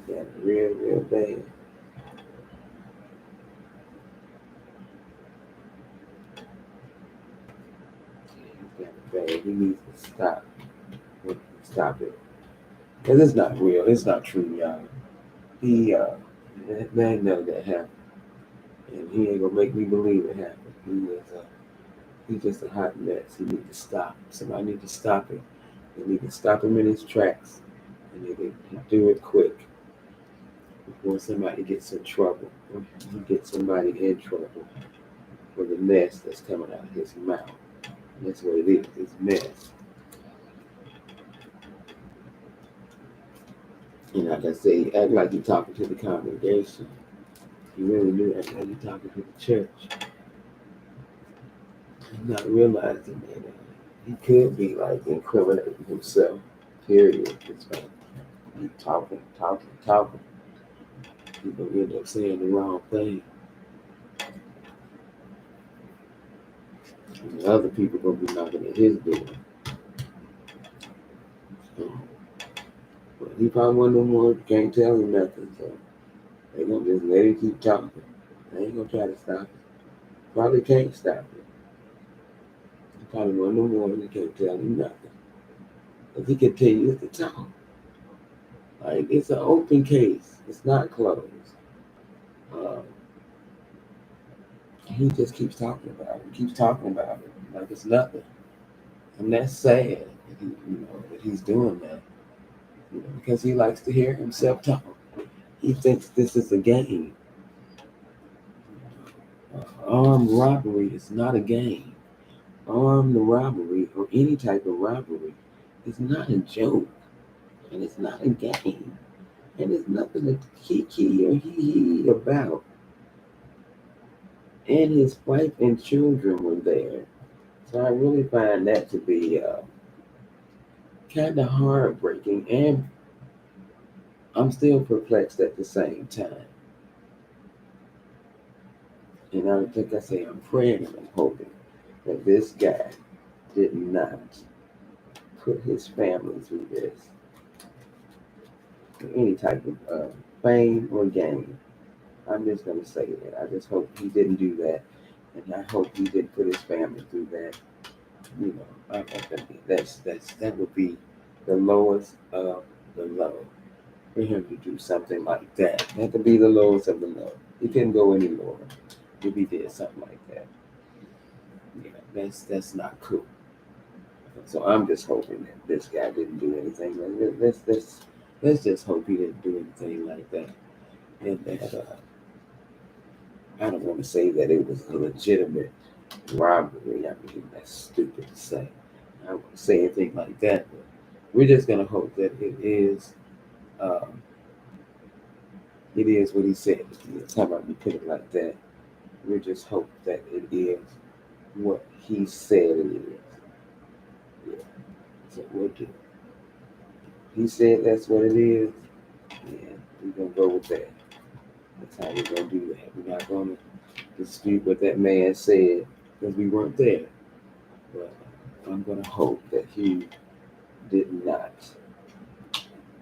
He got it real, real bad. He got it bad. He needs to stop. Stop it. Because it's not real. It's not true, y'all. That man know that happened. And he ain't gonna make me believe it happened. He's just a hot mess. He need to stop. Somebody need to stop him. They need to stop him in his tracks. And they need to do it quick before somebody gets in trouble. Or he gets somebody in trouble for the mess that's coming out of his mouth. And that's what it is. It's mess. And like I say, act like you're talking to the congregation. You really do act like you're talking to the church. And not realizing that he could be like incriminating himself. Period. It's like he talking. People end up saying the wrong thing. And the other people gonna be knocking at his door. So, but he probably one of them ones who can't tell him nothing. So they gonna just let him keep talking. They ain't gonna try to stop it. Probably can't stop it. He probably one of them ones who can't tell him nothing. Because he continues to talk. Like it's an open case. It's not closed. Um, he just keeps talking about it. Keeps talking about it like it's nothing. And that's sad that that he's doing that. Because he likes to hear himself talk. He thinks this is a game. Armed robbery is not a game. Armed robbery or any type of robbery is not a joke. And it's not a game. And it's nothing to kiki or hee about. And his wife and children were there. So I really find that to be kind of heartbreaking. And I'm still perplexed at the same time. And I think I say I'm praying and I'm hoping that this guy did not put his family through this for any type of fame or gain. I'm just going to say that. I just hope he didn't do that. And I hope he didn't put his family through that. I think that would be the lowest of the low for him to do something like that. That could be the lowest of the low. He couldn't go any lower if he did something like that. That's not cool. So I'm just hoping that this guy didn't do anything. Let's just hope he didn't do anything like that. And that I don't want to say that it was a legitimate robbery. I mean, that's stupid to say. I don't want to say anything like that. But we're just gonna hope that um, it is what he said it is. How about we put it like that? We just hope that it is what he said it is. Yeah. So we'll do. He said that's what it is, and we're gonna go with that. That's how we're gonna do that. We're not gonna dispute what that man said because we weren't there. But I'm gonna hope that he did not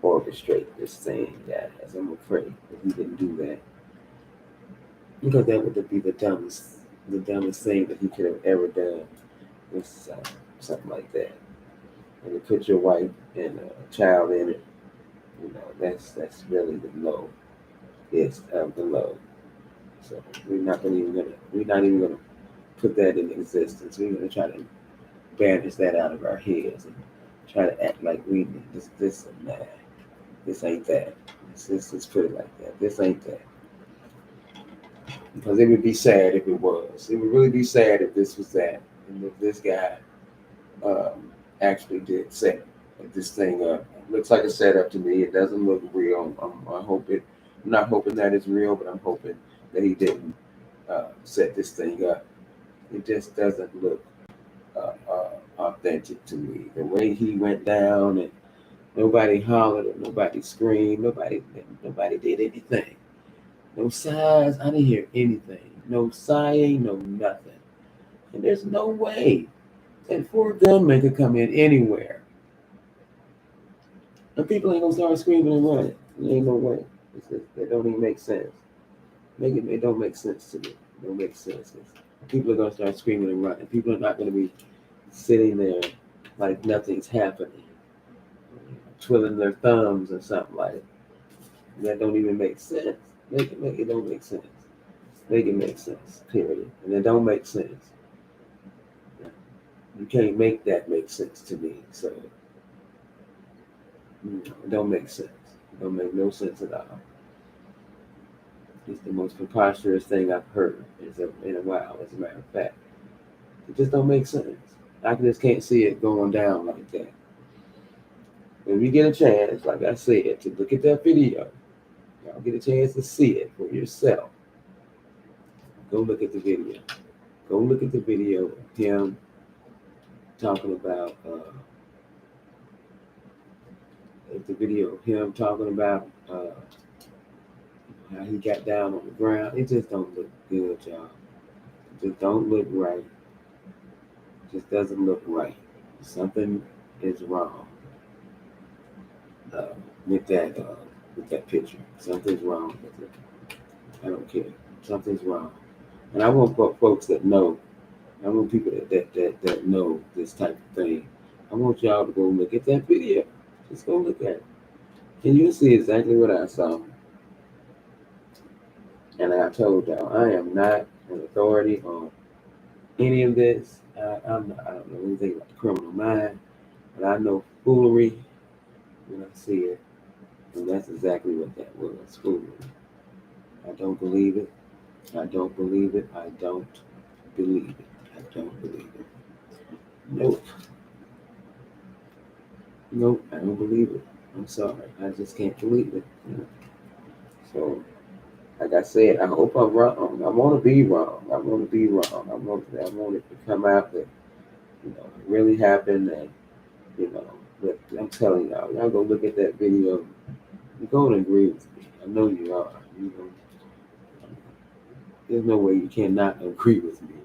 orchestrate this thing, guys. I'm afraid that he didn't do that because that would be the dumbest thing that he could have ever done. Was something like that, and to put your wife and a child in it. That's really the low. It's of the low. So we're not even gonna put that in existence. We're gonna try to banish that out of our heads and try to act like we this and that. This ain't that. Let's put it like that. This ain't that. Because it would be sad if it was. It would really be sad if this was that. And if this guy actually did set this thing up. It looks like a setup to me. It doesn't look real. I'm not hoping that it's real, but I'm hoping that he didn't set this thing up. It just doesn't look authentic to me. The way he went down and Nobody hollered or nobody screamed. Nobody did anything. No sighs. I didn't hear anything. No sighing. No nothing. And there's no way that four gunmen could come in anywhere. And people ain't gonna start screaming and running. There ain't no way. That don't even make sense. It don't make sense to me. It don't make sense. People are gonna start screaming and running. People are not gonna be sitting there like nothing's happening, twiddling their thumbs or something like that. That don't even make sense. It don't make sense. Make it make sense. Period. And it don't make sense. You can't make that make sense to me. So it don't make sense. It don't make no sense at all. It's the most preposterous thing I've heard in a while, as a matter of fact. It just don't make sense. I just can't see it going down like that. When you get a chance, like I said, to look at that video, y'all get a chance to see it for yourself. Go look at the video. Go look at the video of him talking about how he got down on the ground. It just don't look good, y'all. It just don't look right. It just doesn't look right. Something is wrong with that picture. Something's wrong with it. I don't care. Something's wrong. And I want folks that know. I want people that know this type of thing. I want y'all to go look at that video. Just go look at it. And you'll see exactly what I saw. And I told y'all, I am not an authority on any of this. I don't know anything about the criminal mind, but I know foolery when I see it. And that's exactly what that was, foolery. I don't believe it. I don't believe it. I don't believe it. I don't believe it. Nope. Nope, I don't believe it. I'm sorry. I just can't believe it. So, like I said, I hope I'm wrong. I want to be wrong. I want to be wrong. I want it to come out that, it really happened. And, but I'm telling y'all go look at that video. You're going to agree with me. I know you are. There's no way you cannot agree with me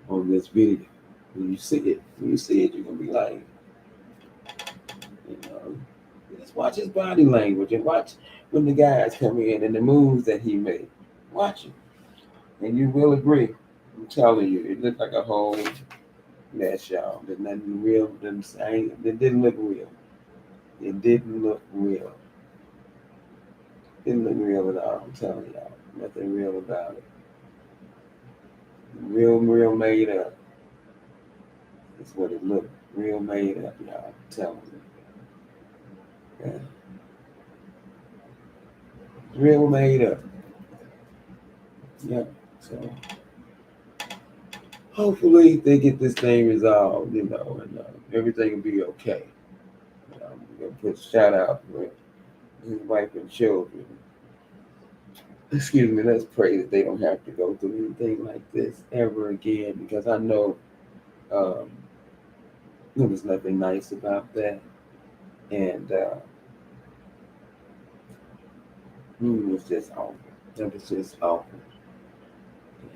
on this video. When you see it, you're going to be like, just watch his body language and watch when the guys come in and the moves that he made. Watch it. And you will agree. I'm telling you, it looked like a whole mess, y'all. There's nothing real. It didn't look real. It didn't look real. It didn't look real at all. I'm telling y'all. Nothing real about it. Real made up. That's what it looked. Real made up, y'all. I'm telling you. Yeah. Real made up. Yeah. So hopefully they get this thing resolved, and everything will be okay. I'm gonna put a shout out for his wife and children. Excuse me. Let's pray that they don't have to go through anything like this ever again, because I know there was nothing nice about that, and it was just awful. It was just awful.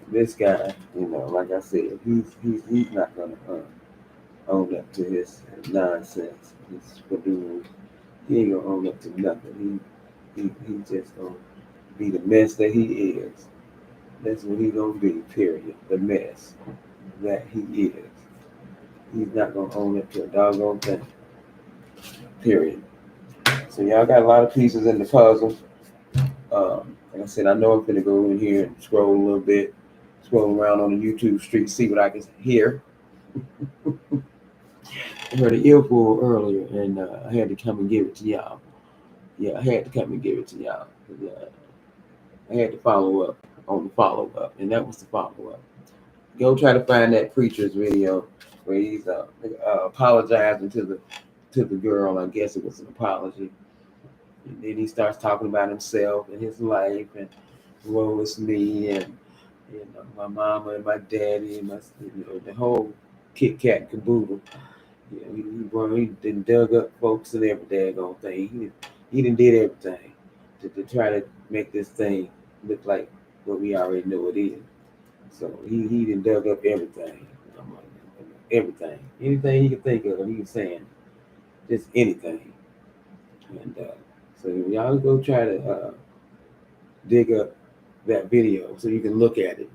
This guy, like I said, he's not gonna own up to his nonsense, his fools. He ain't gonna own up to nothing. He just gonna be the mess that he is. That's what he gonna be. Period. The mess that he is. He's not gonna own up to a doggone thing. Period. So y'all got a lot of pieces in the puzzle. Like I said, I know I'm gonna go in here and scroll a little bit, scroll around on the YouTube street, see what I can hear. I heard an earful earlier, and I had to come and give it to y'all. Yeah, I had to come and give it to y'all. I had to follow up on the follow up, and that was the follow up. Go try to find that preacher's video where he's apologizing to the girl. I guess it was an apology. And then he starts talking about himself and his life, and woe is me, and my mama and my daddy, and the whole Kit Kat caboodle. He done dug up folks and every daggone thing. He done did everything to try to make this thing look like what we already know it is. So he done dug up everything. Everything. Anything he could think of, he was saying. Just anything. And so y'all go try to dig up that video so you can look at it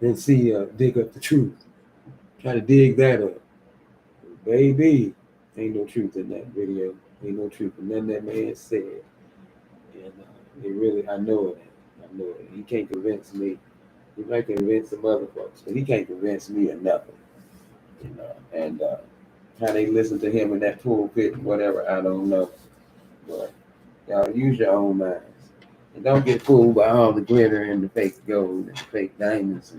and see, dig up the truth. Try to dig that up. Baby, ain't no truth in that video. Ain't no truth in nothing that man said. And it really, I know it. I know it. He can't convince me. He might convince some other folks, but he can't convince me of nothing. You know, and how they listen to him in that pulpit, whatever, I don't know. But y'all use your own minds. And don't get fooled by all the glitter and the fake gold and the fake diamonds.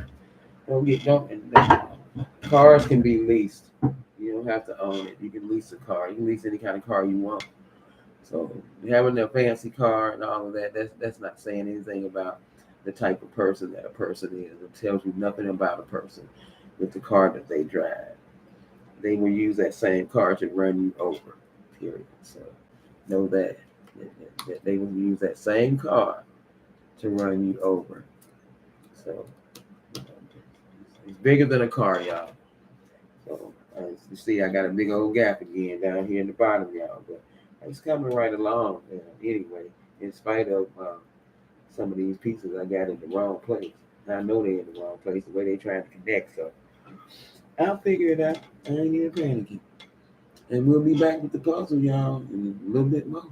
And cars can be leased. You don't have to own it. You can lease a car. You can lease any kind of car you want. So having a fancy car and all of that, that's not saying anything about the type of person that a person is. It tells you nothing about a person with the car that they drive. They will use that same car to run you over. Period. So know that they will use that same car to run you over. So it's bigger than a car, y'all. So as you see, I got a big old gap again down here in the bottom, y'all. But it's coming right along anyway, in spite of some of these pieces I got in the wrong place. I know they're in the wrong place, the way they're trying to connect. So I'll figure it out. I ain't even panicking. And we'll be back with the puzzle, y'all, in a little bit more.